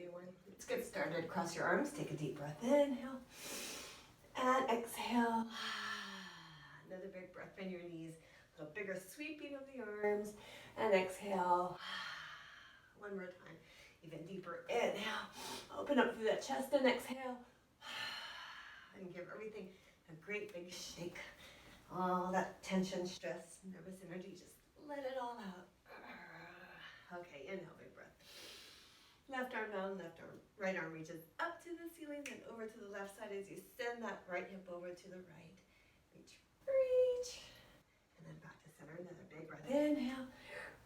everyone. Let's get started. Cross your arms. Take a deep breath. Inhale and exhale. Another big breath. Bend your knees. A little bigger sweeping of the arms. And exhale. One more time. Even deeper. Inhale. Open up through that chest and exhale. And give everything a great big shake. All that tension, stress, nervous energy, just let it all out. Okay, inhale, big breath. Left arm down, left arm, right arm reaches up to the ceiling, then over to the left side as you send that right hip over to the right. Reach, reach. And then back to center, another big breath. Inhale.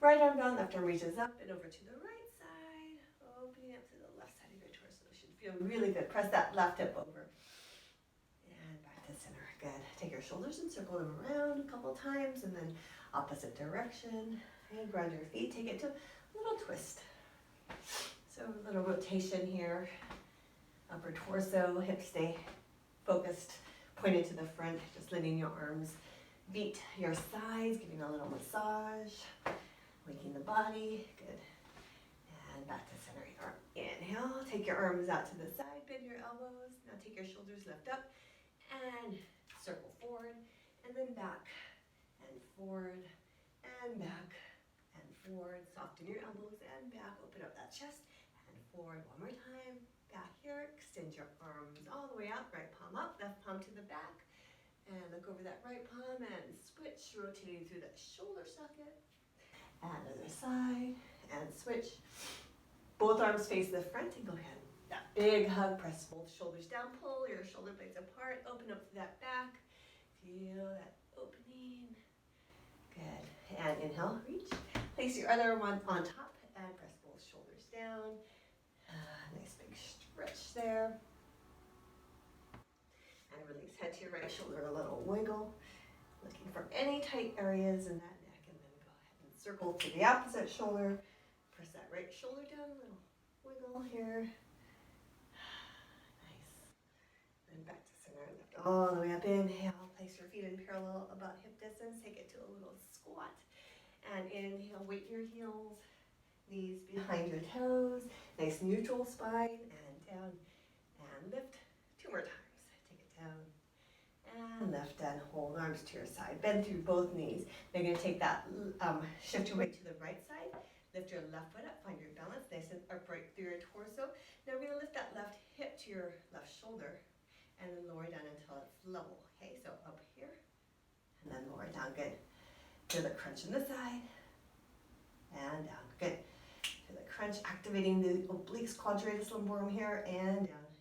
Right arm down, left arm reaches up and over to the right side. Opening up to the left side of your torso. Should feel really good. Press that left hip over. And back to center. Good. Take your shoulders and circle them around a couple times, and then opposite direction. And ground your feet. Take it to a little twist. So a little rotation here. Upper torso, hips stay focused, pointed to the front. Just letting your arms beat your sides, giving a little massage. Waking the body. Good. And back to center. Inhale. Take your arms out to the side. Bend your elbows. Now take your shoulders left up. And circle forward. And then back. And forward. And back. And forward. Soften your elbows and back. Open up that chest. And forward. One more time. Back here. Extend your arms all the way out. Right palm up. Left palm to the back. And look over that right palm and switch. Rotating through that shoulder socket. And other side. And switch. Both arms face the front. And go ahead. That big hug. Press both shoulders down. Pull your shoulder blades apart. Open up to that back. Feel that opening. Good. And inhale. Reach. Place your other one on top and press both shoulders down. Nice big stretch there. And release. Head to your right shoulder, a little wiggle. Looking for any tight areas in that neck. And then go ahead and circle to the opposite shoulder. Press that right shoulder down, a little wiggle here. Nice. Then back to center. Lift all the way up. Inhale. Place your feet in parallel about hip distance. Take it to a little squat. And inhale, weight your heels, knees behind your toes, nice neutral spine, and down, and lift. 2 more times. Take it down, and lift, and hold arms to your side. Bend through both knees. Then you're going to take that, shift your weight to the right side, lift your left foot up, find your balance, nice and upright through your torso. Now we're going to lift that left hip to your left shoulder, and then lower down until it's level. Okay, so up here, and then lower down. Good. Feel the crunch in the side, and down. Good. Feel the crunch, activating the obliques, quadratus lumborum here, and down.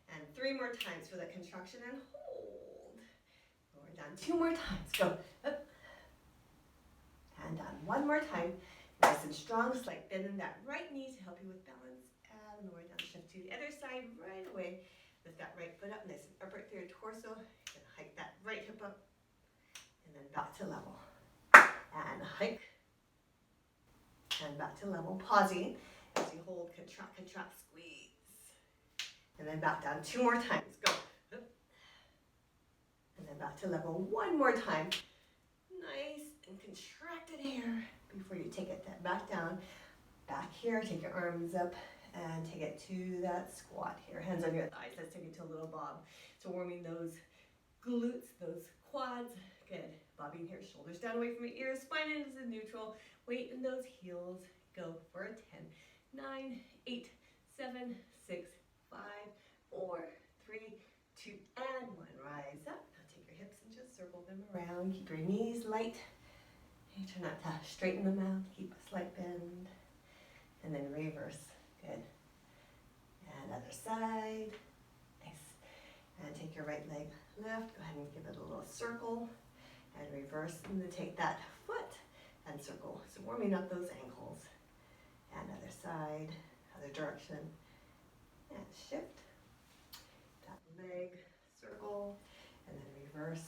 And 3 more times for the contraction, and hold. Lower down. 2 more times. Go. Up. And down. 1 more time. Nice and strong. Slight bend in that right knee to help you with balance. And lower down. Shift to the other side right away. Lift that right foot up. Nice and upright through your torso. And hike that right hip up. And then back to level. And hike, and back to level, pausing as you hold, contract, contract, squeeze, and then back down 2 more times, go, and then back to level 1 more time, nice and contracted here, before you take it back down, back here, take your arms up, and take it to that squat here, hands on your thighs, let's take it to a little bob, so warming those glutes, those quads, good. Bobbing here, shoulders down away from your ears, spine is in neutral, weight in those heels, go for a 10, 9, 8, 7, 6, 5, 4, 3, 2, and 1, rise up. Now take your hips and just circle them around, keep your knees light, and try not to straighten them out, keep a slight bend, and then reverse, good, and other side, nice, and take your right leg left, go ahead and give it a little circle, and reverse, and then take that foot and circle. So warming up those ankles. And other side, other direction. And shift. That leg, circle, and then reverse.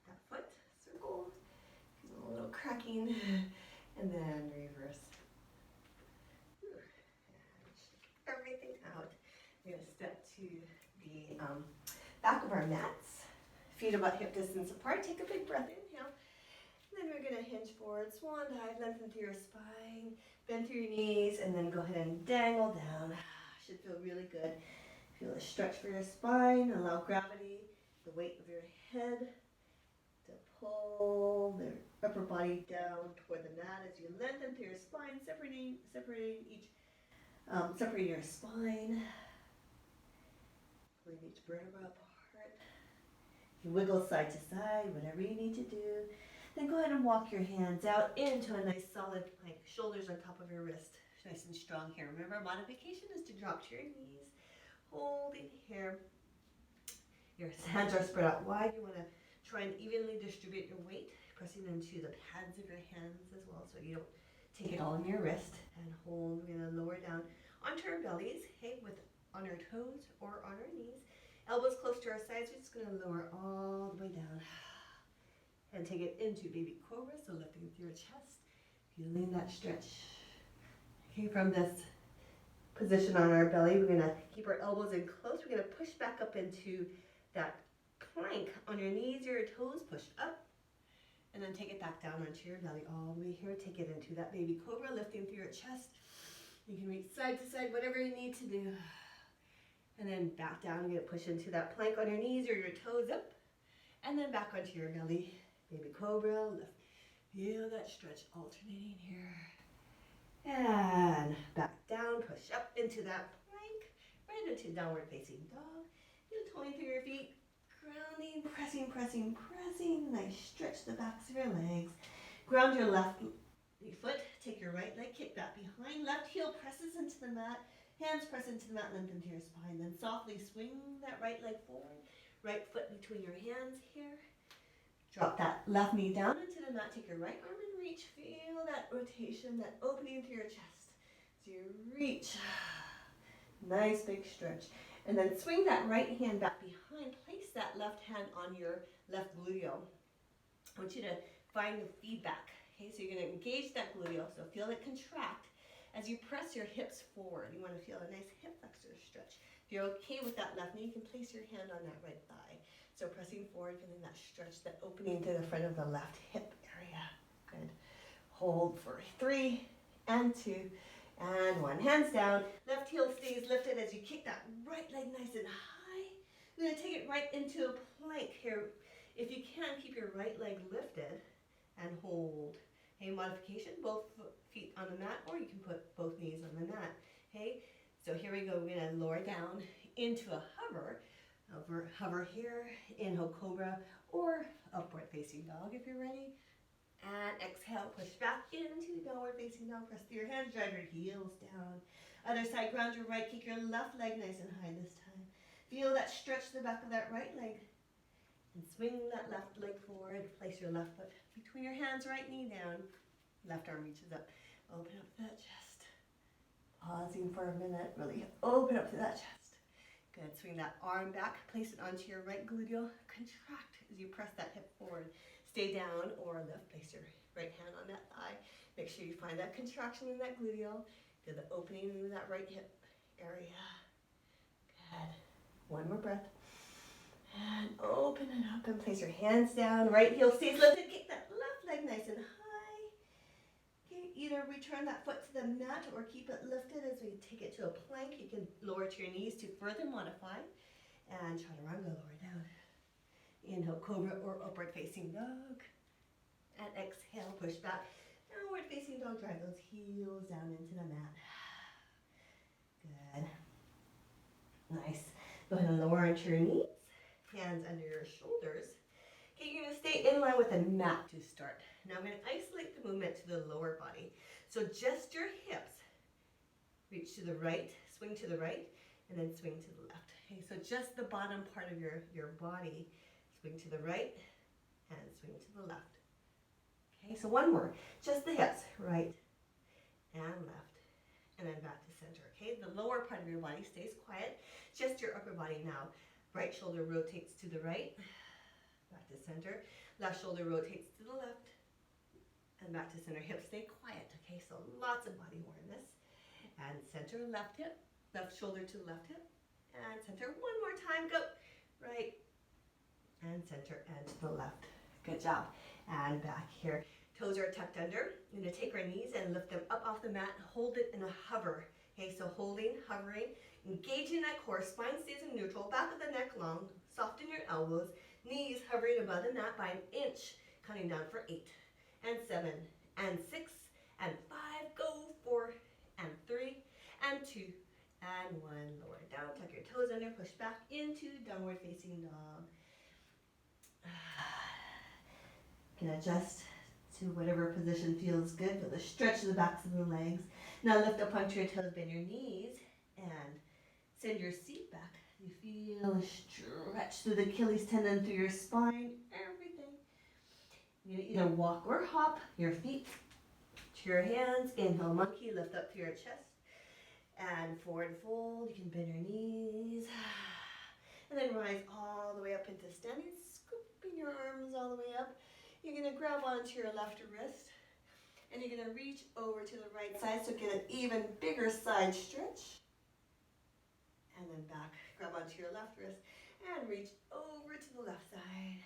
That foot, circle. A little cracking. And then reverse. And shake everything out. We're going to step to the back of our mats. Feet about hip distance apart. Take a big breath. Inhale. And then we're going to hinge forward, swan dive, lengthen through your spine, bend through your knees, and then go ahead and dangle down. Should feel really good. Feel a stretch for your spine. Allow gravity, the weight of your head, to pull the upper body down toward the mat as you lengthen through your spine, separating your spine, pulling each vertebra apart. You wiggle side to side, whatever you need to do. Then go ahead and walk your hands out into a nice solid plank, shoulders on top of your wrist, nice and strong here. Remember, modification is to drop to your knees, holding here. Your hands are spread out wide. You want to try and evenly distribute your weight, pressing into the pads of your hands as well, so you don't take it all in your wrist. And hold. We're going to lower down onto our bellies, hey, on our toes or on our knees. Elbows close to our sides. We're just going to lower all the way down. And take it into baby cobra, so lifting through your chest, feeling that stretch. Okay, from this position on our belly, we're going to keep our elbows in close. We're going to push back up into that plank on your knees, your toes, push up, and then take it back down onto your belly all the way here. Take it into that baby cobra, lifting through your chest. You can reach side to side, whatever you need to do. And then back down, you're going to push into that plank on your knees or your toes up, and then back onto your belly. Baby cobra, lift. Feel that stretch alternating here. And back down, push up into that plank, right into downward facing dog. You're toeing through your feet, grounding, pressing, pressing, pressing. Nice stretch the backs of your legs. Ground your left foot, take your right leg, kick that behind. Left heel presses into the mat, hands press into the mat, lengthen to your spine. Then softly swing that right leg forward, right foot between your hands here. Drop that left knee down into the mat. Take your right arm and reach. Feel that rotation, that opening through your chest. So you reach. Nice big stretch. And then swing that right hand back behind. Place that left hand on your left gluteal. I want you to find the feedback. Okay, so you're going to engage that gluteal. So feel it contract as you press your hips forward. You want to feel a nice hip flexor stretch. If you're okay with that left knee, you can place your hand on that right thigh. So pressing forward, feeling that stretch, that opening to the front of the left hip area. Good. Hold for 3 and 2 and 1. Hands down. Left heel stays lifted as you kick that right leg nice and high. We're going to take it right into a plank here. If you can, keep your right leg lifted and hold. Hey, modification, both feet on the mat, or you can put both knees on the mat. Hey, so here we go. We're going to lower down into a hover. Hover here, inhale cobra or upward facing dog if you're ready. And exhale, push back into downward facing dog. Press through your hands, drive your heels down. Other side, ground your right, kick your left leg nice and high this time. Feel that stretch the back of that right leg. And swing that left leg forward. Place your left foot between your hands, right knee down. Left arm reaches up. Open up that chest. Pausing for a minute, really open up to that chest. Good. Swing that arm back, place it onto your right gluteal. Contract as you press that hip forward. Stay down or lift. Place your right hand on that thigh. Make sure you find that contraction in that gluteal. Feel the opening in that right hip area. Good. One more breath. And open it up and place your hands down. Right heel stays lifted. Kick that left leg nice and high. Okay, either return that foot to the mat or keep it lifted as we take it to a plank. You can lower to your knees to further modify. And chaturanga, lower down. Inhale, cobra or upward facing dog. And exhale, push back. Downward facing dog, drive those heels down into the mat. Good. Nice. Go ahead and lower onto your knees. Hands under your shoulders. Okay, you're going to stay in line with the mat to start. Now I'm going to isolate the movement to the lower body. So just your hips. Reach to the right, swing to the right, and then swing to the left. Okay, so just the bottom part of your body. Swing to the right and swing to the left. Okay, so one more. Just the hips, right and left. And then back to center. Okay, the lower part of your body stays quiet. Just your upper body now. Right shoulder rotates to the right, back to center. Left shoulder rotates to the left, and back to center. Hips stay quiet, okay? So lots of body awareness. And center, left hip, left shoulder to the left hip, and center. One more time, go. Right, and center, and to the left. Good job. and back here. Toes are tucked under. I'm going to take our knees and lift them up off the mat. Hold it in a hover. Okay, so holding, hovering, engaging that core. Spine stays in neutral. Back of the neck long. Soften your elbows. Knees hovering above the mat by an inch. Counting down for 8 and 7 and 6 and 5. Go 4 and 3 and 2 and 1. Lower it down. Tuck your toes under. Push back into downward facing dog. You can adjust to whatever position feels good. Feel the stretch of the backs of the legs. Now lift up onto your toes, bend your knees, and send your seat back. You feel a stretch through the Achilles tendon, through your spine, everything. You either walk or hop your feet to your hands. Inhale, monkey, lift up through your chest. And forward fold. You can bend your knees. And then rise all the way up into standing, scooping your arms all the way up. You're going to grab onto your left wrist, and you're going to reach over to the right side, so get an even bigger side stretch. And then back, grab onto your left wrist, and reach over to the left side.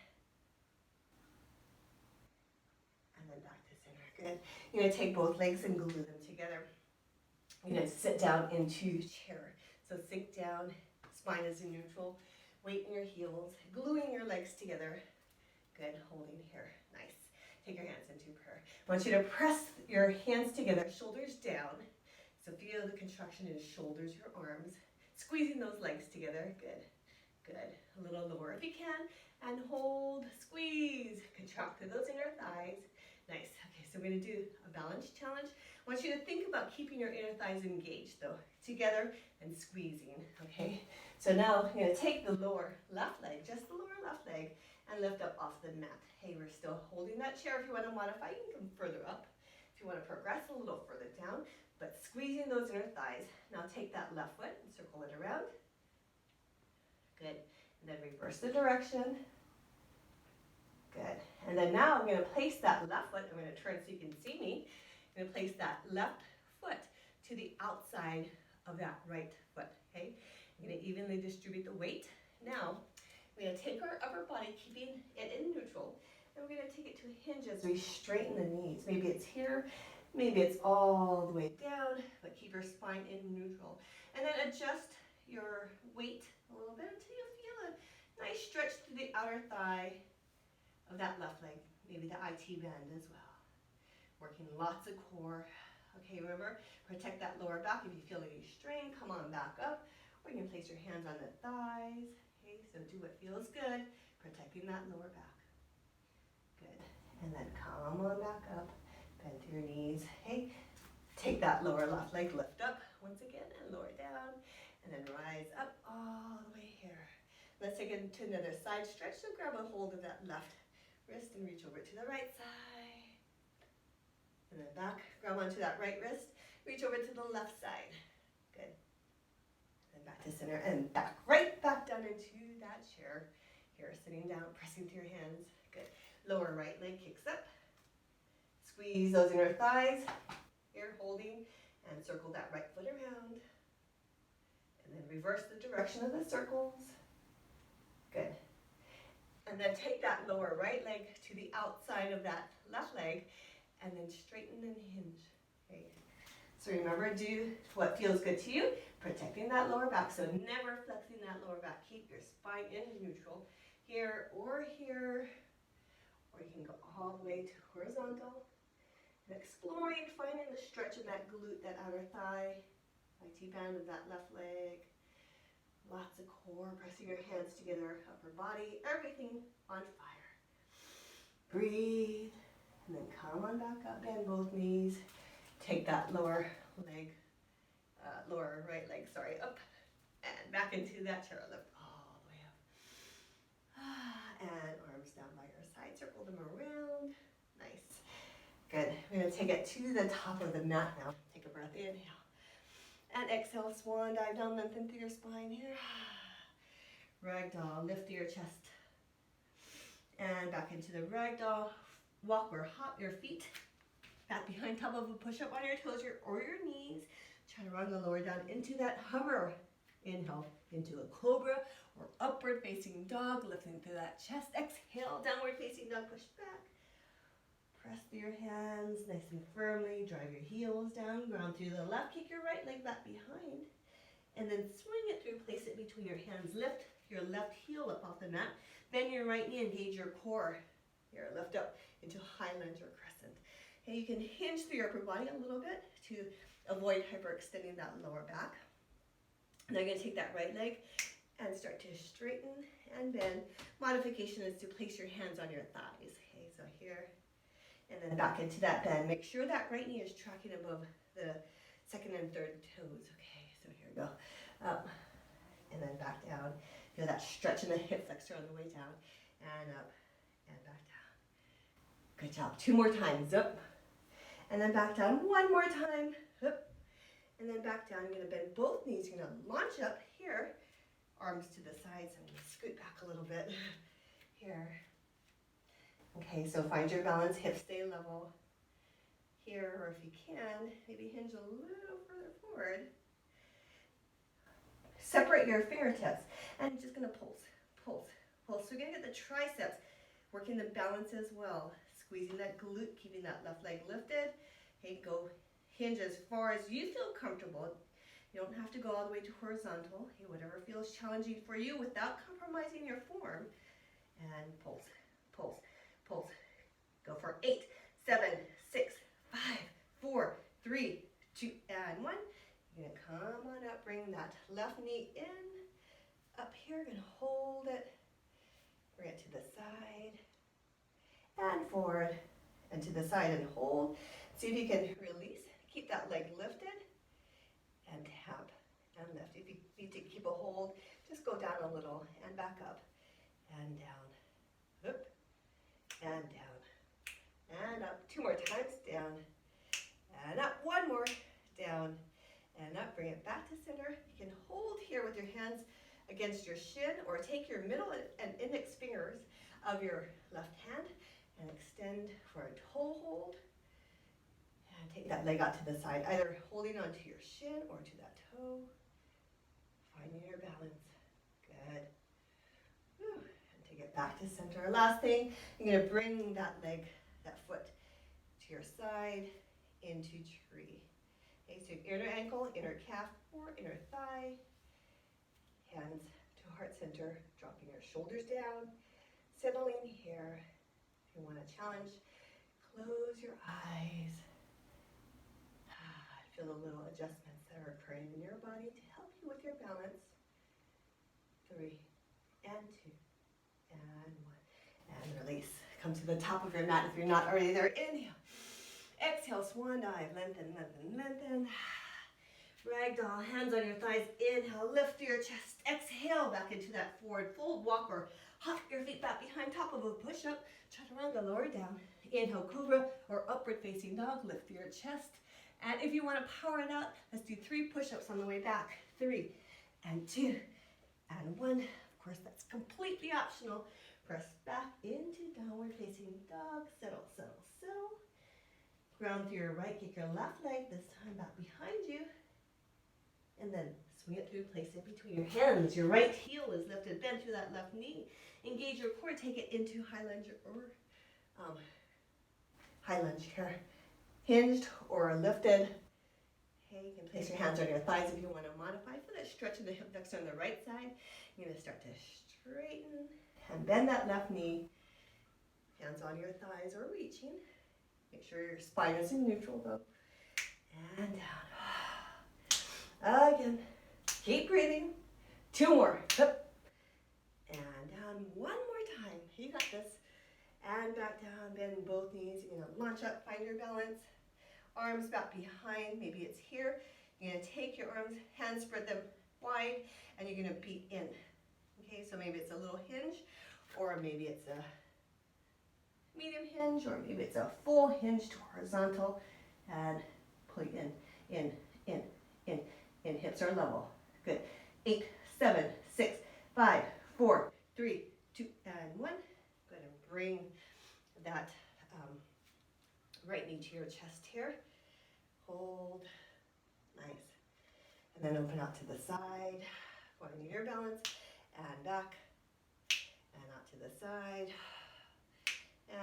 And then back to center. Good. You're going to take both legs and glue them together. You're going to sit down into chair. So sink down, spine is in neutral, weight in your heels, gluing your legs together. Good, holding here, nice. Take your hands into prayer. I want you to press your hands together, shoulders down. So feel the contraction in your shoulders, your arms. Squeezing those legs together, good, good. A little lower if you can, and hold, squeeze. Contract through those inner thighs. Nice, okay, so we're gonna do a balance challenge. I want you to think about keeping your inner thighs engaged though, together and squeezing, okay? So now you're gonna take the lower left leg, just the lower left leg, and lift up off the mat. Hey, we're still holding that chair. If you want to modify, you can come further up. If you want to progress, a little further down, but squeezing those inner thighs. Now take that left foot and circle it around. Good. And then reverse the direction. Good. And then now I'm going to place that left foot. I'm going to turn so you can see me. I'm going to place that left foot to the outside of that right foot. Okay. I'm going to evenly distribute the weight. Now, we're going to take our upper body, keeping it in neutral, and we're going to take it to a hinge as we straighten the knees. Maybe it's here, maybe it's all the way down, but keep your spine in neutral. And then adjust your weight a little bit until you feel a nice stretch through the outer thigh of that left leg, maybe the IT band as well. Working lots of core. Okay, remember, protect that lower back. If you feel any strain, come on back up. Or you can place your hands on the thighs. Okay, so do what feels good, protecting that lower back. Good. And then come on back up, bend through your knees. Hey, take that lower left leg, lift up once again, and lower down. And then rise up all the way here. Let's take it to another side stretch. So grab a hold of that left wrist and reach over to the right side. And then back, grab onto that right wrist, reach over to the left side. Good. And back to center and back, right back down into that chair. Here, sitting down, pressing through your hands. Good. Lower right leg kicks up. Squeeze those inner thighs. Here, holding, and circle that right foot around. And then reverse the direction of the circles. Good. And then take that lower right leg to the outside of that left leg, and then straighten and hinge. Okay. So remember, do what feels good to you, protecting that lower back. So never flexing that lower back. Keep your spine in neutral. Here, or you can go all the way to horizontal. And exploring, finding the stretch of that glute, that outer thigh, IT band of that left leg. Lots of core, pressing your hands together, upper body, everything on fire. Breathe, and then come on back up, bend both knees. Take that lower right leg, up, and back into that chair, lift all the way up. And arms down by your side, circle them around. Nice. Good. We're going to take it to the top of the mat now. Take a breath, inhale. And exhale, swan dive down, lengthen through your spine here. Ragdoll, lift your chest. And back into the ragdoll. Walk or hop your feet back behind top of a push-up on your toes or your knees. Try to run the lower down into that hover. Inhale into a cobra or upward facing dog, lifting through that chest. Exhale, downward facing dog, push back. press through your hands nice and firmly. Drive your heels down, ground through the left. Kick your right leg back behind. And then swing it through, place it between your hands. Lift your left heel up off the mat. Bend your right knee, engage your core. Here, lift up into high lunge or crescent. And you can hinge through your upper body a little bit to avoid hyperextending that lower back. Now you're going to take that right leg and start to straighten and bend. Modification is to place your hands on your thighs. Okay, so here, and then back into that bend. Make sure that right knee is tracking above the second and third toes. Okay, so here we go. Up and then back down. Feel that stretch in the hip flexor on the way down. And up and back down. Good job. 2 more times. Up. And then back down. 1 more time. Up. And then back down. You're going to bend both knees. You're going to launch up here. Arms to the sides. I'm going to scoot back a little bit. Here. Okay, so find your balance. Hips stay level. Here, or if you can, maybe hinge a little further forward. Separate your fingertips. And you're just going to pulse, pulse, pulse. So you're going to get the triceps working the balance as well. Squeezing that glute, keeping that left leg lifted. Okay, go hinge as far as you feel comfortable. You don't have to go all the way to horizontal. Okay, whatever feels challenging for you without compromising your form. And pulse, pulse, pulse. Go for 8, 7, 6, 5, 4, 3, 2, and 1. You're going to come on up, bring that left knee in, up here, going to hold it, bring it to the side, and forward, and to the side, and hold. See if you can release, keep that leg lifted, and tap, and lift. If you need to keep a hold, just go down a little, and back up, and down, up, and down, and up. 2 more times, down, and up. 1 more, down, and up. Bring it back to center. You can hold here with your hands against your shin, or take your middle and index fingers of your left hand and extend for a toe hold. And take that leg out to the side, either holding onto your shin or to that toe. Finding your balance. Good. Whew. And take it back to center. Last thing, you're going to bring that leg, that foot to your side into tree. Okay, so inner ankle, inner calf, or inner thigh. Hands to heart center, dropping your shoulders down, settling here. If you want to challenge, close your eyes. Feel the little adjustments that are occurring in your body to help you with your balance. 3, and 2, and 1, and release. Come to the top of your mat if you're not already there. Inhale. Exhale, swan dive. Lengthen, lengthen, lengthen. Ragdoll, hands on your thighs. Inhale, lift your chest. Exhale, back into that forward fold walk, or hop your feet back behind top of a push-up. Chaturanga, lower down. Inhale, cobra, or upward facing dog. Lift your chest. And if you want to power it out, let's do 3 push-ups on the way back. 3, and 2, and 1. Of course, that's completely optional. Press back into downward facing dog. Settle, settle, settle. Ground through your right, kick your left leg, this time back behind you. And then swing it through, place it between your hands. Your right heel is lifted, bend through that left knee. Engage your core, take it into high lunge or high lunge here. Hinged or lifted. Okay, you can place your hands on your thighs if you want to modify. For that stretch of the hip flexor on the right side, you're going to start to straighten and bend that left knee. Hands on your thighs or reaching. Make sure your spine is in neutral though. And down. Again. Keep breathing. 2 more. Up. And down. 1 more time. You got this. And back down. Bend both knees. You're going to launch up. Find your balance. Arms back behind. Maybe it's here. You're going to take your arms, hands, spread them wide, and you're going to beat in. Okay, so maybe it's a little hinge, or maybe it's a medium hinge, or maybe it's a full hinge to horizontal, and pull in, in. Hips are level. Good. 8, 7, 6, 5, 4, 3, 2, and 1. Go ahead and bring that right knee to your chest here. Hold. Nice. And then open out to the side. Finding your balance. And back. And out to the side.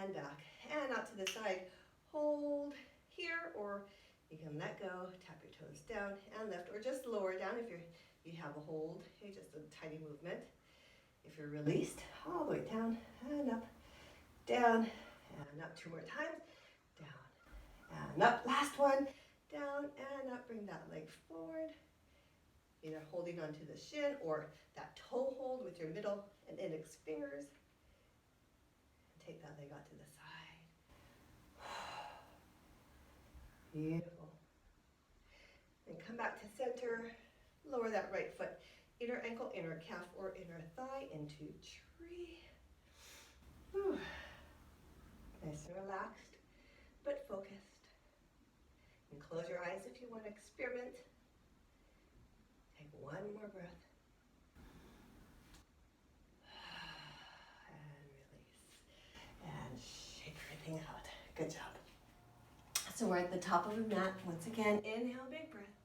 And back. And out to the side. hold here, or you can let go, tap your toes down and lift, or just lower down if you have a hold. Okay, just a tiny movement. If you're released, all the way down and up, down and up. 2 more times. Down and up. Last one. Down and up. Bring that leg forward. Either holding onto the shin or that toe hold with your middle and index fingers. And take that leg out to the side. Beautiful. And come back to center. Lower that right foot. Inner ankle, inner calf, or inner thigh into tree. Whew. Nice and relaxed, but focused. And close your eyes if you want to experiment. Take one more breath. And release. And shake everything out. Good job. So we're at the top of the mat. Once again, inhale, big breath.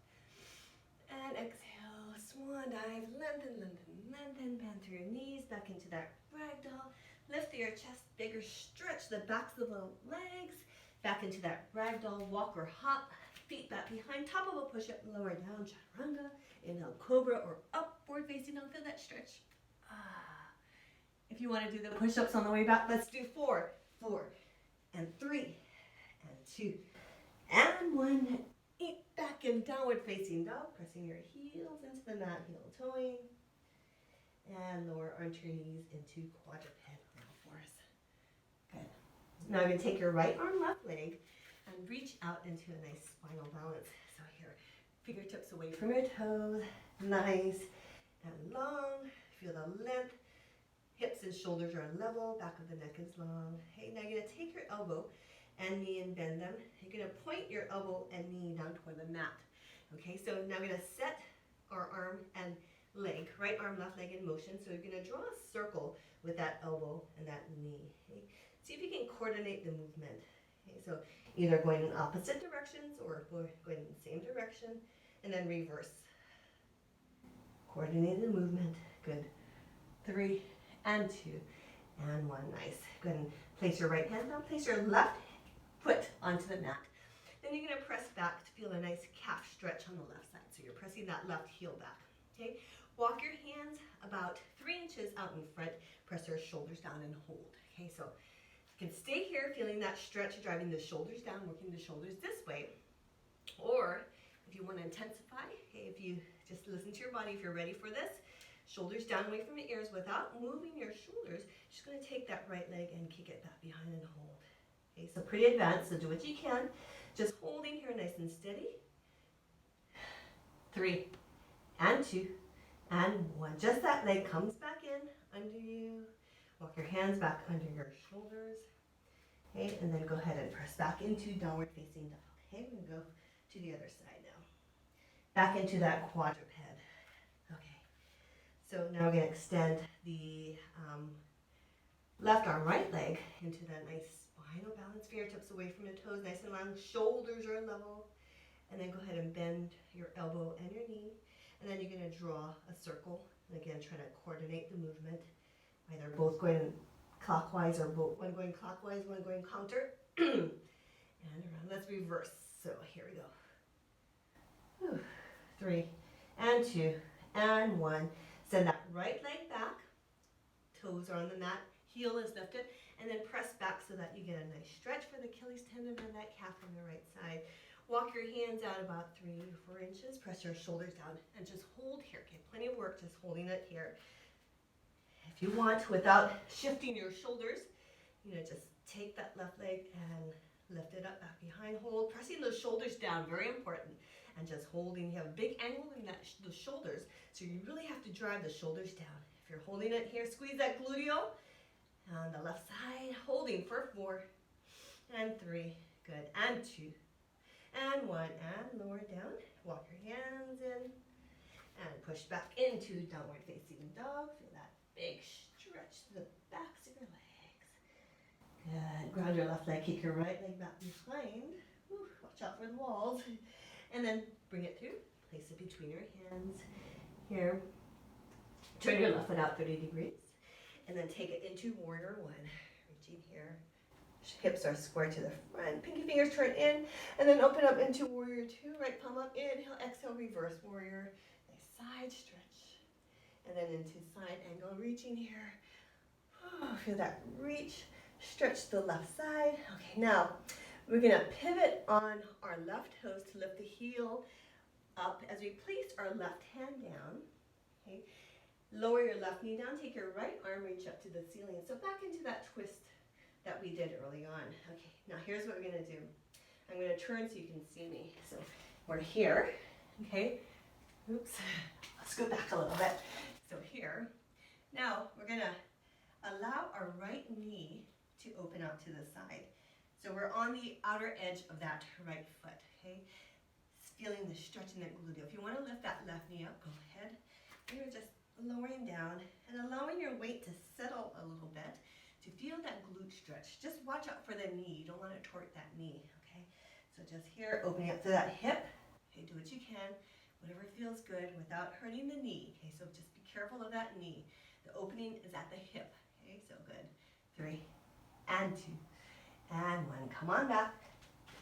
And exhale, swan dive. Lengthen, lengthen, lengthen. Bend through your knees, back into that ragdoll. Lift your chest bigger, stretch the backs of the legs. Back into that ragdoll, walk or hop. Feet back behind, top of a push-up, lower down, chaturanga. Inhale, cobra or upward facing dog. Feel that stretch. If you want to do the push-ups on the way back, let's do 4, 4, and 3, and 2, and 1. Eat back in downward facing dog, pressing your heels into the mat, heel toeing. And lower onto your knees into quadruped now for us. Good. Now you're going to take your right arm, left leg, and reach out into a nice spinal balance. So here, fingertips away from your toes, nice and long. Feel the length. Hips and shoulders are level, back of the neck is long. Okay, now you're going to take your elbow and knee and bend them. You're going to point your elbow and knee down toward the mat. Okay, so now we're going to set our arm and leg, right arm, left leg in motion. So you're going to draw a circle with that elbow and that knee. Okay? See if you can coordinate the movement. Okay, so either going in opposite directions or going in the same direction, and then reverse. Coordinate the movement. Good. 3 and 2 and 1. Nice. Go ahead and place your right hand down. Place your left foot onto the mat. Then you're going to press back to feel a nice calf stretch on the left side. So you're pressing that left heel back. Okay. Walk your hands about 3 inches out in front. Press your shoulders down and hold. Okay. So you can stay here feeling that stretch, driving the shoulders down, working the shoulders this way. Or if you want to intensify, okay, if you just listen to your body, if you're ready for this, shoulders down away from the ears without moving your shoulders. Just going to take that right leg and kick it back behind and hold. Okay, so pretty advanced, so do what you can. Just holding here nice and steady. 3 and 2 and 1. Just that leg comes back in under you. Walk your hands back under your shoulders. Okay, and then go ahead and press back into downward facing dog. Okay, we're going to go to the other side now. Back into that quadruped. Okay, so now we're going to extend the left arm, right leg into that nice spinal balance. Fingertips away from your toes, nice and long. Shoulders are level. And then go ahead and bend your elbow and your knee. And then you're going to draw a circle. And again, try to coordinate the movement. Either both going clockwise or one going clockwise, one going counter. And around. Let's reverse. So here we go. Whew. 3 and 2 and 1. Send that right leg back. Toes are on the mat. Heel is lifted. And then press back so that you get a nice stretch for the Achilles tendon and that calf on the right side. Walk your hands out about 3 to 4 inches. Press your shoulders down and just hold here. Okay, plenty of work just holding it here. If you want, without shifting your shoulders, just take that left leg and lift it up back behind. Hold, pressing those shoulders down, very important. And just holding. You have a big angle in the shoulders, so you really have to drive the shoulders down. If you're holding it here, squeeze that gluteal on the left side. Holding for 4 and 3. Good. And 2 and 1. And lower down. Walk your hands in and push back into downward facing dog. Feel that big stretch to the backs of your legs. Good. Ground your left leg. Kick your right leg back behind. Whew, watch out for the walls. And then bring it through. Place it between your hands. Here. Turn your left foot out 30 degrees. And then take it into warrior 1. Reaching here. Hips are square to the front. Pinky fingers turn in, and then open up into warrior two. Right palm up, inhale, exhale, reverse warrior. Nice side stretch. And then into side angle reaching here. Oh, feel that reach. Stretch the left side. Okay, now we're gonna pivot on our left toes to lift the heel up as we place our left hand down. Okay, lower your left knee down. Take your right arm, reach up to the ceiling. So back into that twist that we did early on. Okay, now here's what we're gonna do. I'm gonna turn so you can see me. So we're here, okay? Oops, let's go back a little bit. So here, now we're gonna allow our right knee to open out to the side. So we're on the outer edge of that right foot, okay? Feeling the stretch in that glute. If you wanna lift that left knee up, go ahead. You're just lowering down and allowing your weight to settle a little bit to feel that glute stretch. Just watch out for the knee. You don't wanna torque that knee, okay? So just here, opening up to that hip. Okay, do what you can, whatever feels good without hurting the knee. Okay, so just be careful of that knee. The opening is at the hip. Okay, so good. 3 and 2 and 1. Come on back.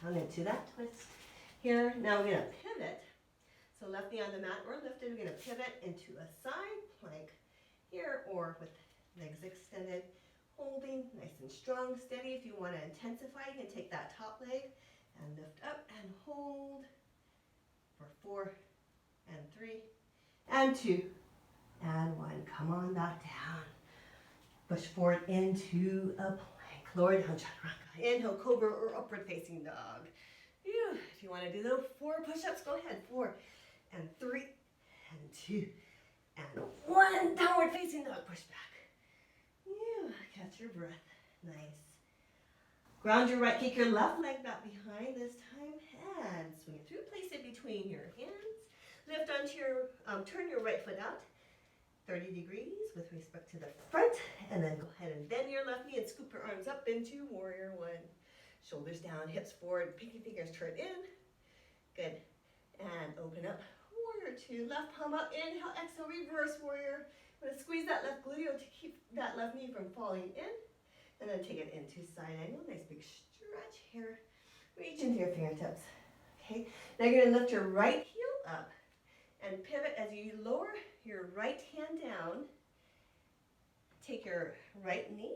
Down into that twist. Here, now we're gonna pivot. So left knee on the mat or lifted, we're gonna pivot into a side plank here or with legs extended, holding nice and strong, steady. If you wanna intensify, you can take that top leg and lift up and hold for 4 and 3 and 2 and 1. Come on back down. Push forward into a plank. Lower down, chaturanga. Inhale, cobra or upward facing dog. If you want to do those 4 push-ups, go ahead. 4 and 3 and 2 and 1. Downward facing dog. Push back. Catch your breath. Nice. Ground your right, kick your left leg back behind this time and swing it through. Place it between your hands. Lift onto your, turn your right foot out 30 degrees with respect to the front, and then go ahead and bend your left knee and scoop your arms up into warrior one. Shoulders down, hips forward, pinky fingers turn in. Good. And open up. Warrior two. Left palm up. Inhale, exhale, reverse warrior. I'm going to squeeze that left gluteal to keep that left knee from falling in. And then take it into side angle. Nice big stretch here. Reach into your fingertips. Okay. Now you're going to lift your right heel up and pivot as you lower your right hand down. Take your right knee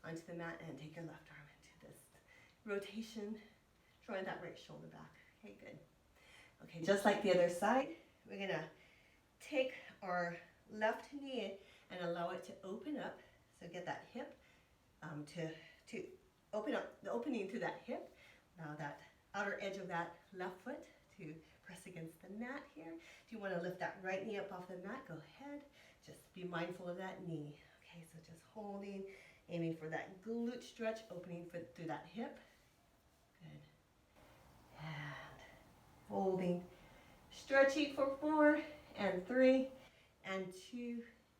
onto the mat and take your left arm into this rotation, drawing that right shoulder back. Okay, good. Okay, just like the other side, we're gonna take our left knee and allow it to open up. So get that hip to open up, the opening through that hip. Now that outer edge of that left foot to press against the mat here. If you want to lift that right knee up off the mat, go ahead. Just be mindful of that knee. Okay, so just holding, aiming for that glute stretch, opening through that hip. Good. And holding, stretching for 4 and 3 and 2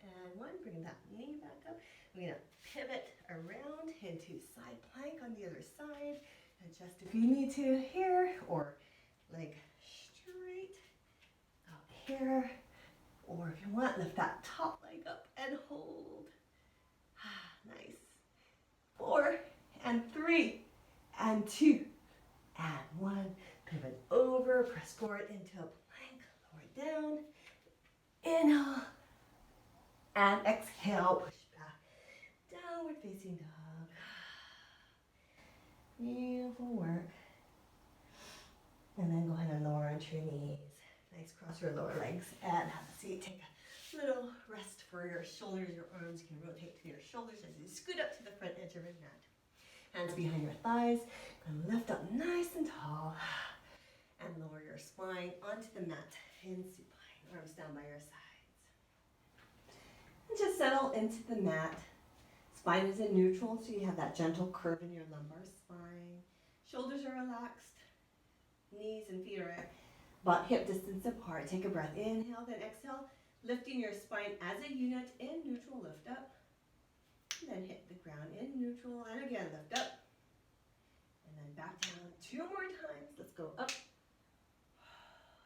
and 1. Bring that knee back up. We're going to pivot around into side plank on the other side. Adjust if you need to here, or leg straight out here, or if you want, lift that top leg up and hold. Nice. 4 and 3 and 2 and 1. Pivot over, press forward into a plank, lower down. Inhale and exhale. Push back. Downward facing dog. Beautiful work. And then go ahead and lower onto your knees. Nice, cross your lower legs and have a seat. Take a little rest for your shoulders. Your arms can rotate to your shoulders as you scoot up to the front edge of your mat. Hands behind your thighs. And lift up nice and tall. And lower your spine onto the mat in supine. Arms down by your sides. And just settle into the mat. Spine is in neutral, so you have that gentle curve in your lumbar spine. Shoulders are relaxed. Knees and feet are about hip distance apart. Take a breath. Inhale, then exhale. Lifting your spine as a unit in neutral. Lift up. And then hit the ground in neutral. And again, lift up. And then back down 2 more times. Let's go up.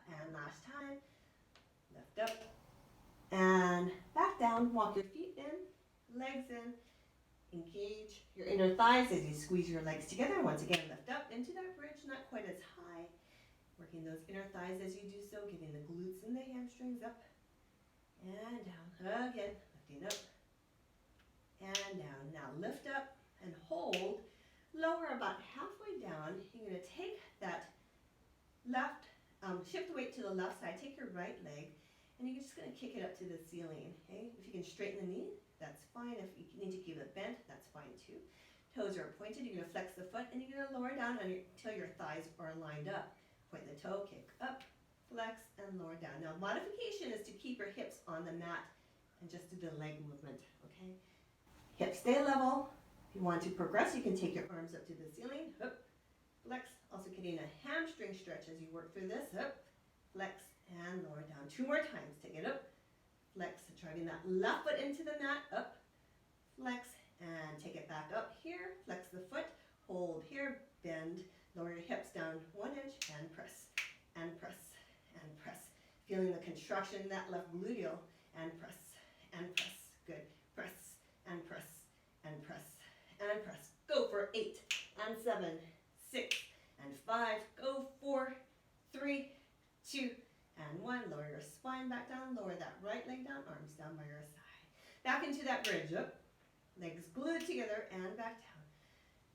And last time. Lift up. And back down. Walk your feet in. Legs in. Engage your inner thighs as you squeeze your legs together. Once again, lift up into that bridge, not quite as high. Working those inner thighs as you do so, getting the glutes and the hamstrings up and down. Again, lifting up and down. Now lift up and hold. Lower about halfway down. You're going to take that left, shift the weight to the left side. Take your right leg, and you're just going to kick it up to the ceiling. Okay? If you can straighten the knee, that's fine. If you need to keep it bent, that's fine too. Toes are pointed. You're going to flex the foot, and you're going to lower down until your thighs are lined up. Point the toe, kick up, flex, and lower down. Now, modification is to keep your hips on the mat and just do the leg movement. Okay? Hips stay level. If you want to progress, you can take your arms up to the ceiling. Up, flex. Also getting a hamstring stretch as you work through this. Up, flex, and lower down. 2 more times. Take it up, flex. Driving that left foot into the mat. Up, flex, and take it back up here. Flex the foot. Hold here. Bend. Lower your hips down 1 inch and press, and press, and press. Feeling the contraction in that left gluteal. And press, and press. Good. Press, and press, and press, and press. Go for 8, and 7, 6, and 5. Go 4, 3, 2, and 1. Lower your spine back down. Lower that right leg down. Arms down by your side. Back into that bridge. Up. Legs glued together and back down.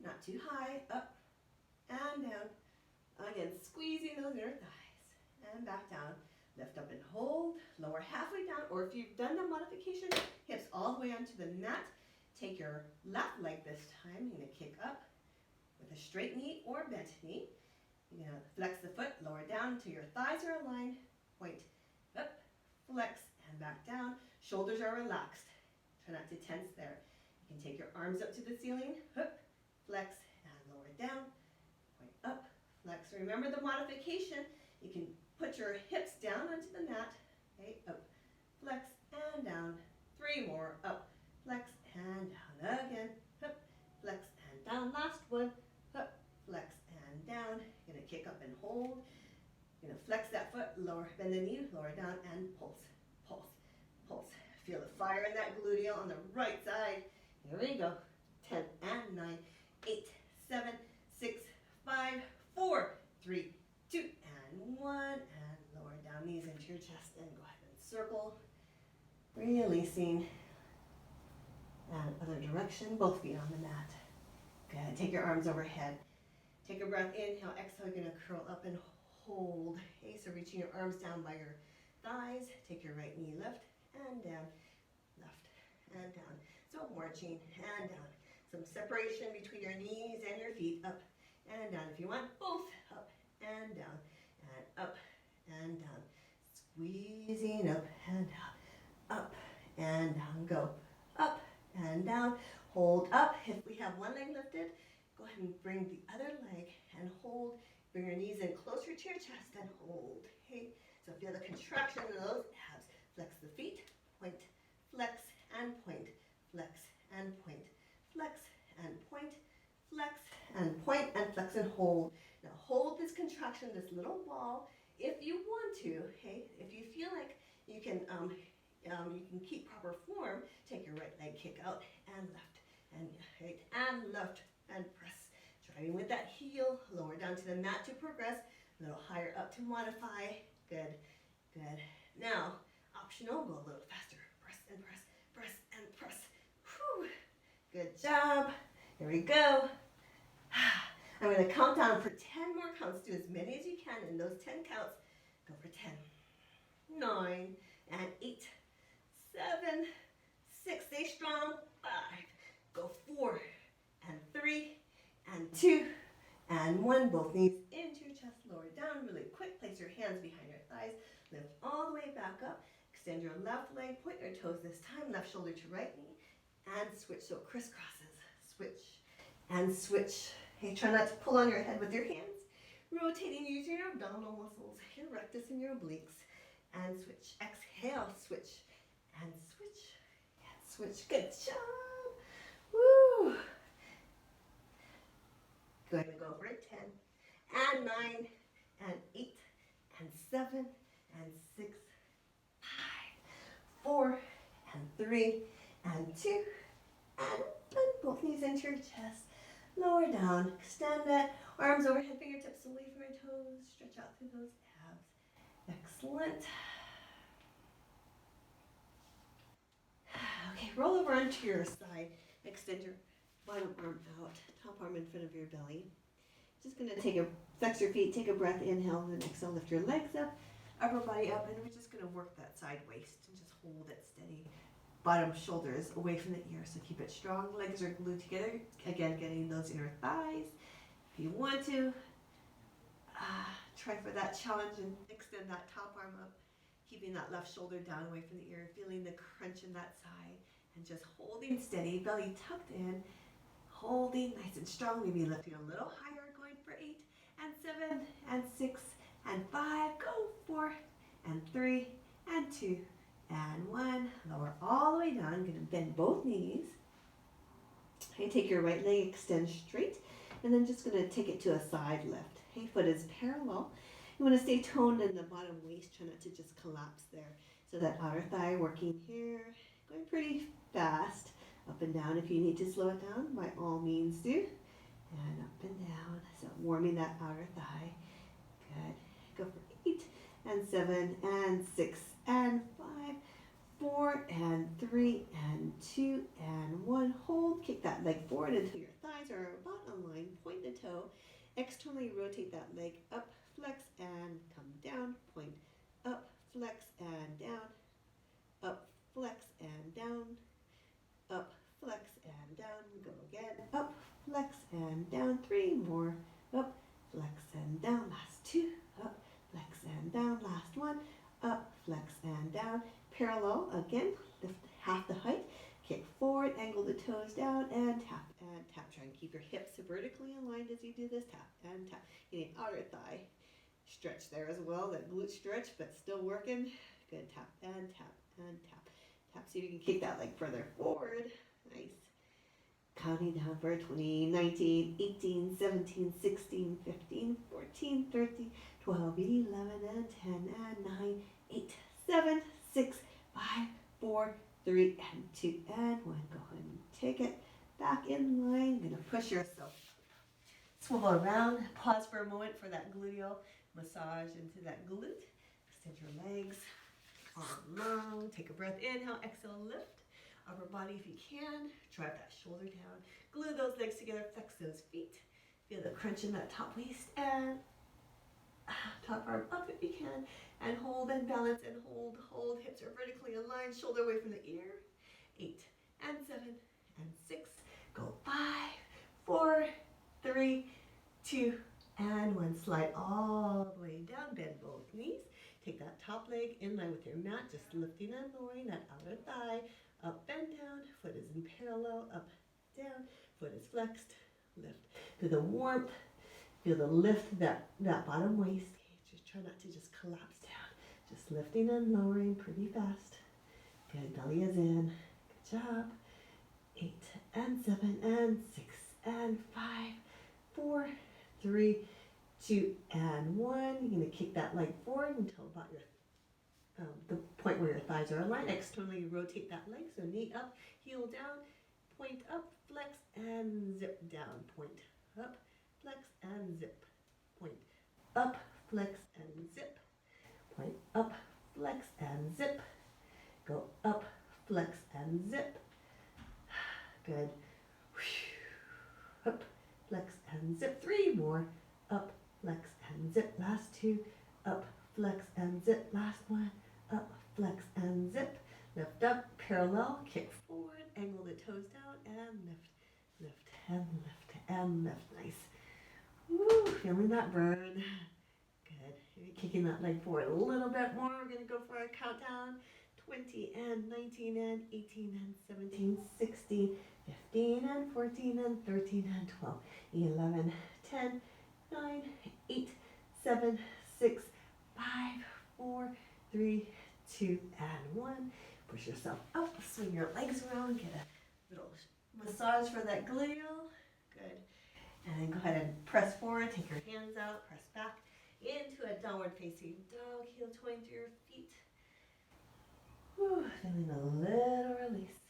Not too high. Up and down. Again, squeezing those inner thighs. And back down. Lift up and hold. Lower halfway down. Or if you've done the modification, hips all the way onto the mat. Take your left leg this time. You're going to kick up with a straight knee or bent knee. You're going to flex the foot, lower down until your thighs are aligned. Point up, flex, and back down. Shoulders are relaxed. Try not to tense there. You can take your arms up to the ceiling. Up, flex, and lower down. Point up, flex. Remember the modification. You can put your hips down onto the mat. Okay, up, flex, and down. 3 more. Up, flex, and down. Again. Up, flex, and down. Last one. Up, flex, and down. You're going to kick up and hold. You're going to flex that foot, lower, bend the knee, lower down, and pulse, pulse, pulse. Feel the fire in that gluteal on the right side. Here we go. 10 and 9, 8, 7, 6, 5, 4, 3, 2, and 1. And lower down, knees into your chest, and go ahead and circle. Releasing. And other direction, both feet on the mat. Good. Take your arms overhead. Take a breath, inhale, exhale. You're going to curl up and hold. Okay, so reaching your arms down by your thighs. Take your right knee left and down, left and down. So marching and down. Some separation between your knees and your feet, up and down. If you want, both up and down, and up and down. Squeezing up and down, up and down. Go up and down. Hold up. If we have one leg lifted, go ahead and bring the other leg and hold. Bring your knees in closer to your chest and hold. Okay? So feel the contraction in those abs. Flex the feet, point, flex and point, flex and point, flex and point, flex and point, and flex and hold. Now hold this contraction, this little ball, if you want to. Okay? If you feel like you can keep proper form, take your right leg, kick out and left, and right and left, and press. Driving with that heel, lower down to the mat to progress, a little higher up to modify. Good, good. Now, optional, go a little faster. Press and press, press and press. Whew. Good job. Here we go. I'm going to count down for 10 more counts. Do as many as you can in those 10 counts. Go for 10, 9, and 8, 7, 6. Stay strong. 5. Go 4, and 3, and 2, and 1. Both knees into your chest, lower down really quick. Place your hands behind your thighs. Lift all the way back up. Extend your left leg. Point your toes this time. Left shoulder to right knee. And switch. So crisscrosses. Switch and switch. Hey, try not to pull on your head with your hands. Rotating using your abdominal muscles, your rectus and your obliques. And switch. Exhale. Switch. And switch. And switch. Good job. Woo. Going to go for it. 10, and 9, and 8, and 7, and 6, 5, 4, and 3, and 2, and 1. both knees into your chest. Lower down, extend it. Arms overhead, fingertips away from your toes. Stretch out through those abs. Excellent. Okay, roll over onto your side. Extend your bottom arm out, top arm in front of your belly. Just gonna flex your feet, take a breath, inhale, and exhale, lift your legs up, upper body up, and we're just gonna work that side waist and just hold it steady. Bottom shoulders away from the ear, so keep it strong. Legs are glued together. Again, getting those inner thighs. If you want to, try for that challenge and extend that top arm up, keeping that left shoulder down away from the ear, feeling the crunch in that side, and just holding steady, belly tucked in, holding nice and strong, maybe lifting a little higher, going for 8 and 7 and 6 and 5, go 4 and 3 and 2 and 1. Lower all the way down. I'm going to bend both knees. Okay, take your right leg, extend straight, and then just going to take it to a side lift. Okay, foot is parallel. You want to stay toned in the bottom waist. Try not to just collapse there. So that outer thigh working here, going pretty fast. Up and down. If you need to slow it down, by all means do. And up and down. So warming that outer thigh. Good. Go for 8 and 7 and 6 and 5, 4 and 3 and 2 and 1. Hold. Kick that leg forward until your thighs are about in line. Point the toe. Externally rotate that leg up, flex and come down. Point up, flex and down. Up, flex and down. Up, flex and down. Go again. Up, flex and down. 3 more. Up, flex and down. Last 2. Up, flex and down. Last 1. Up, flex and down. Parallel again. Lift half the height. Kick forward. Angle the toes down and tap and tap. Try and keep your hips vertically aligned as you do this. Tap and tap. Getting outer thigh stretch there as well. That glute stretch, but still working. Good. Tap and tap and tap. Tap, see if you can kick that leg further forward. Nice. Counting down for 20, 19, 18, 17, 16, 15, 14, 13, 12, 11, and 10, and 9, 8, 7, 6, 5, 4, 3, and 2, and 1. Go ahead and take it back in line. You're going to push yourself. Swivel around. Pause for a moment for that gluteal massage into that glute. Extend your legs. Arm long, take a breath, inhale, exhale, lift. Upper body if you can, drive that shoulder down. Glue those legs together, flex those feet. Feel the crunch in that top waist and top arm up if you can. And hold and balance and hold, hold. Hips are vertically aligned, shoulder away from the ear. 8 and 7 and 6. Go 5, 4, 3, 2, and 1. Slide all the way down, bend both knees. Take that top leg in line with your mat, just lifting and lowering that outer thigh, up and down. Foot is in parallel, up, down. Foot is flexed, lift. Feel the warmth, feel the lift, that bottom waist. Okay, just try not to just collapse down. Just lifting and lowering pretty fast. Good, belly is in. Good job. 8 and 7 and 6 and 5, 4, 3, 2 and 1. You're going to kick that leg forward until about your the point where your thighs are aligned. Externally rotate that leg, so knee up, heel down, point up, flex and zip down. Point up, flex and zip. Point up, flex and zip. Point up, flex and zip. Go up, flex and zip. Good. Up, flex and zip. 3 more. Up, flex and zip. Last 2. Up, flex and zip. Last 1. Up, flex and zip. Lift up, parallel, kick forward, angle the toes down, and lift, lift, and lift, and lift. Nice. Woo, feeling that burn. Good. Maybe kicking that leg forward a little bit more. We're going to go for a countdown. 20 and 19 and 18 and 17, 16, 15 and 14 and 13 and 12, 11, 10, 9, 8, 7, 6, 5, 4, 3, 2, and 1. Push yourself up, swing your legs around, get a little massage for that gluteal. Good. And then go ahead and press forward, take your hands out, press back into a downward facing dog, heel toeing through your feet. Whew, feeling a little release.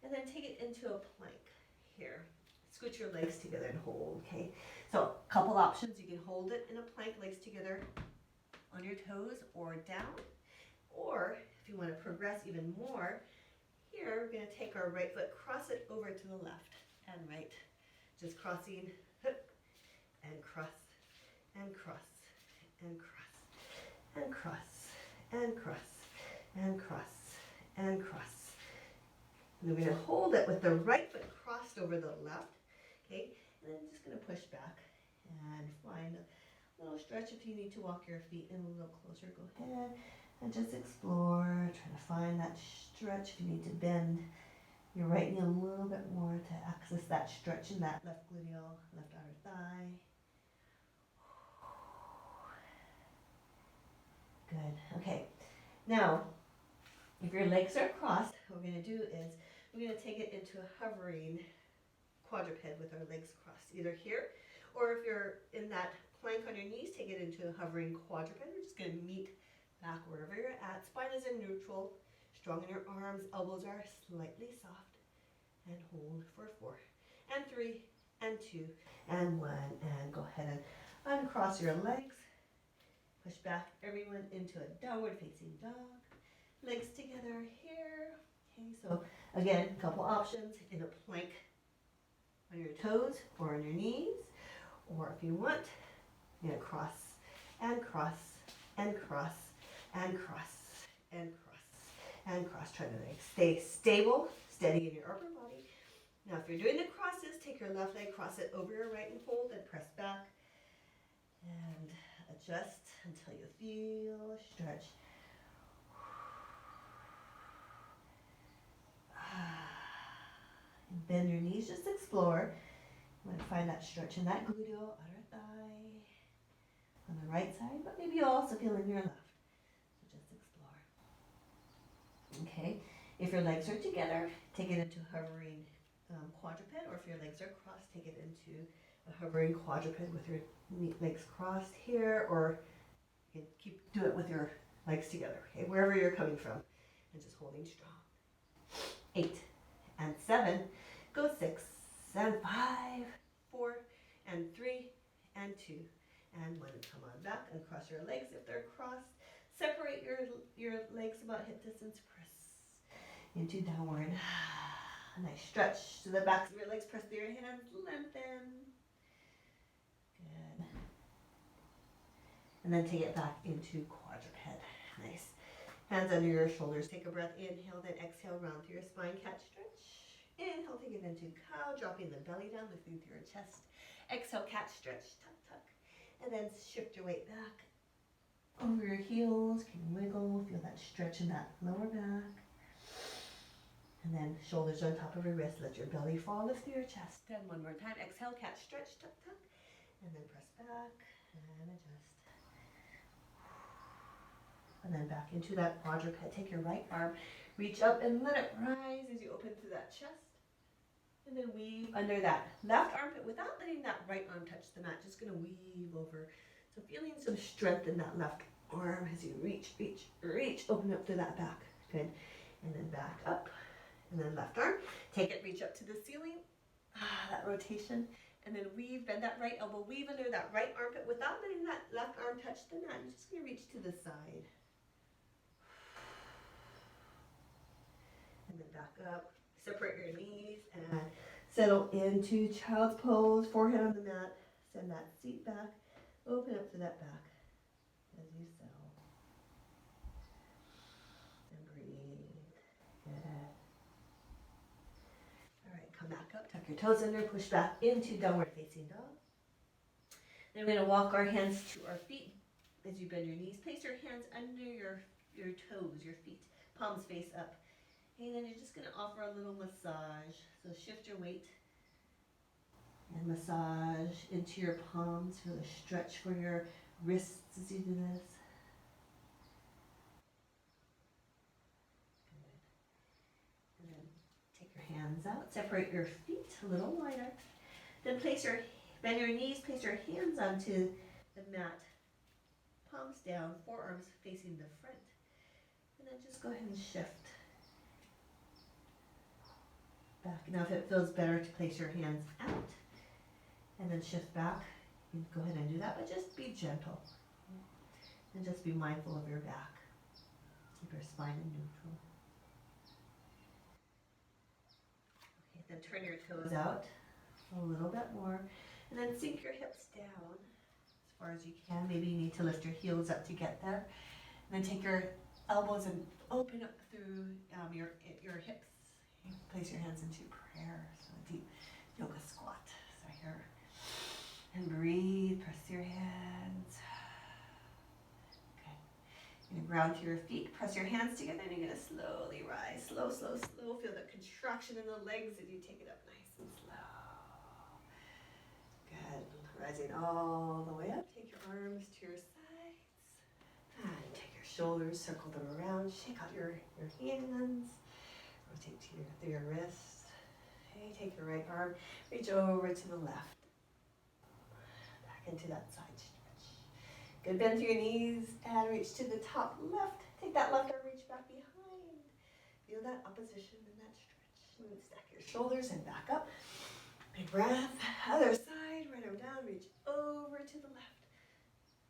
And then take it into a plank. here. Scoot your legs together and hold, okay? So a couple options. You can hold it in a plank, legs together on your toes or down. Or if you want to progress even more, here we're going to take our right foot, cross it over to the left and right. Just crossing, and cross, and cross, and cross, and cross, and cross, and cross, and cross. And we're going to hold it with the right foot crossed over the left, okay? And then just going to push back and find a little stretch. If you need to walk your feet in a little closer, go ahead and just explore. Try to find that stretch. If you need to bend your right knee a little bit more to access that stretch in that left gluteal, left outer thigh. Good. Okay. Now, if your legs are crossed, what we're going to do is we're going to take it into a hovering quadruped with our legs crossed, either here, or if you're in that plank on your knees, take it into a hovering quadruped. We're just going to meet back wherever you're at. Spine is in neutral, strong in your arms, elbows are slightly soft, and hold for 4, and 3, and 2, and 1, and go ahead and uncross your legs. Push back everyone into a downward facing dog. Legs together here. Okay, so again, a couple options in a plank on your toes or on your knees, or if you want, you're going to cross and cross and cross and cross and cross and cross. Try to stay stable, steady in your upper body. Now, if you're doing the crosses, take your left leg, cross it over your right, and hold and press back and adjust until you feel a stretch. And bend your knees, just explore. You want to find that stretch in that gluteal, outer thigh, on the right side, but maybe you also feel in your left. So just explore. Okay, if your legs are together, take it into hovering quadruped, or if your legs are crossed, take it into a hovering quadruped with your legs crossed here, or you can do it with your legs together, okay, wherever you're coming from, and just holding strong. 8 and 7, go 6 and 5, 4 and 3 and 2 and 1. Come on back and cross your legs if they're crossed. Separate your legs about hip distance. Press into downward. A nice stretch to the backs of your legs. Press through your hands. Lengthen. Good. And then take it back into quadruped. Nice. Hands under your shoulders. Take a breath. Inhale, then exhale. Round through your spine. Cat stretch. Inhale, take it into cow. Dropping the belly down. Lifting through your chest. Exhale, cat stretch. Tuck, tuck. And then shift your weight back over your heels. Can wiggle. Feel that stretch in that lower back. And then shoulders on top of your wrist. Let your belly fall. Lift through your chest. And one more time. Exhale, cat stretch. Tuck, tuck. And then press back and adjust. And then back into that quadruped. Take your right arm, reach up and let it rise as you open through that chest. And then weave under that left armpit without letting that right arm touch the mat. Just going to weave over. So feeling some strength in that left arm as you reach, reach, reach. Open up to that back. Good. And then back up. And then left arm. Take it, reach up to the ceiling. That rotation. And then weave, bend that right elbow, weave under that right armpit without letting that left arm touch the mat. You're just going to reach to the side. And then back up. Separate your knees and settle into child's pose. Forehead on the mat. Send that seat back. Open up to that back as you settle. And breathe. Good. All right, come back up. Tuck your toes under. Push back into downward facing dog. Then we're going to walk our hands to our feet as you bend your knees. Place your hands under your toes, your feet. Palms face up. And then you're just going to offer a little massage. So shift your weight and massage into your palms. Feel a stretch for your wrists as you do this. Good. And then take your hands out. Separate your feet a little wider. Then bend your knees. Place your hands onto the mat. Palms down, forearms facing the front. And then just go ahead and shift. back. Now if it feels better to place your hands out and then shift back, you can go ahead and do that, but just be gentle. And just be mindful of your back. Keep your spine in neutral. Okay, then turn your toes out a little bit more. And then sink your hips down as far as you can. Maybe you need to lift your heels up to get there. And then take your elbows and open up through your hips. Place your hands into prayer. So a deep yoga squat. So here. And breathe, press your hands. Okay. You're gonna ground to your feet, press your hands together, and you're gonna slowly rise. Slow, slow, slow. Feel the contraction in the legs as you take it up nice and slow. Good. Rising all the way up. Take your arms to your sides. And take your shoulders, circle them around. Shake out your hands. Rotate through your wrists. Okay, take your right arm, reach over to the left. Back into that side stretch. Good, bend through your knees and reach to the top left. Take that left arm, reach back behind. Feel that opposition and that stretch. And then stack your shoulders and back up. Big breath. Other side, right arm down, reach over to the left.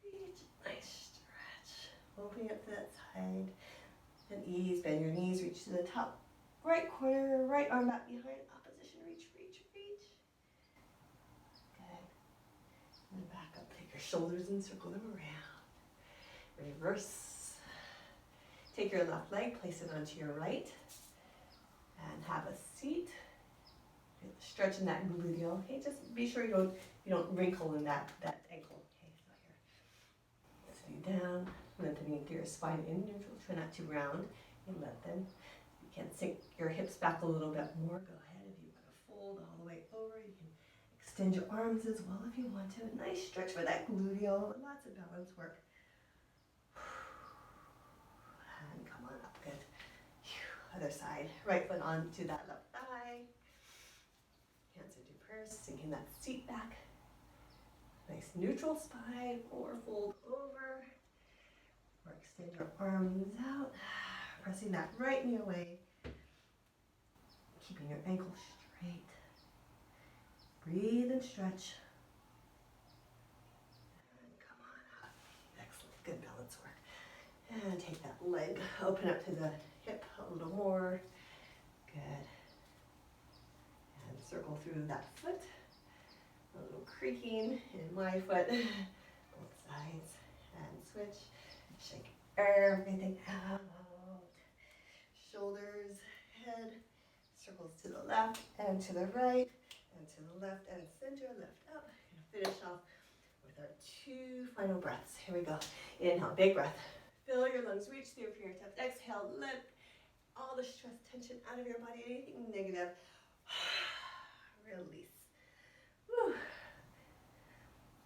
Reach, nice stretch. Opening up to that side. And ease, bend your knees, reach to the top. Right corner, right arm back behind, opposition, reach, reach, reach. Good. And then back up, take your shoulders and circle them around. Reverse. Take your left leg, place it onto your right, and have a seat. Feel the stretch in that gluteal. Okay, just be sure you don't wrinkle in that ankle. Okay, so here. Sitting down, lengthening through your spine in neutral. Try not to round and lengthen. You can sink your hips back a little bit more. Go ahead. If you want to fold all the way over, you can extend your arms as well if you want to. A nice stretch for that gluteal. Lots of balance work. And come on up. Good. Other side. Right foot onto that left thigh. Hands into prayer. Sinking that seat back. Nice neutral spine. Or fold over. Or extend your arms out. Pressing that right knee away. Keeping your ankle straight. Breathe and stretch. And come on up. Excellent. Good balance work. And take that leg. Open up to the hip a little more. Good. And circle through that foot. A little creaking in my foot. Both sides. And switch. Shake everything out. Shoulders, head, circles to the left and to the right, and to the left and center, lift up. We're gonna finish off with our 2 final breaths. Here we go. Inhale, big breath. Fill your lungs, reach through your fingertips. Exhale, let all the stress, tension out of your body, anything negative. Release. Whew.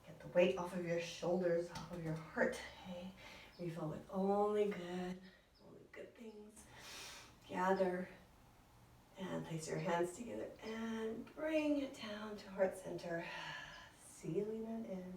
Get the weight off of your shoulders, off of your heart. Okay? Refill with only good things. Gather and place your hands together and bring it down to heart center, sealing it in.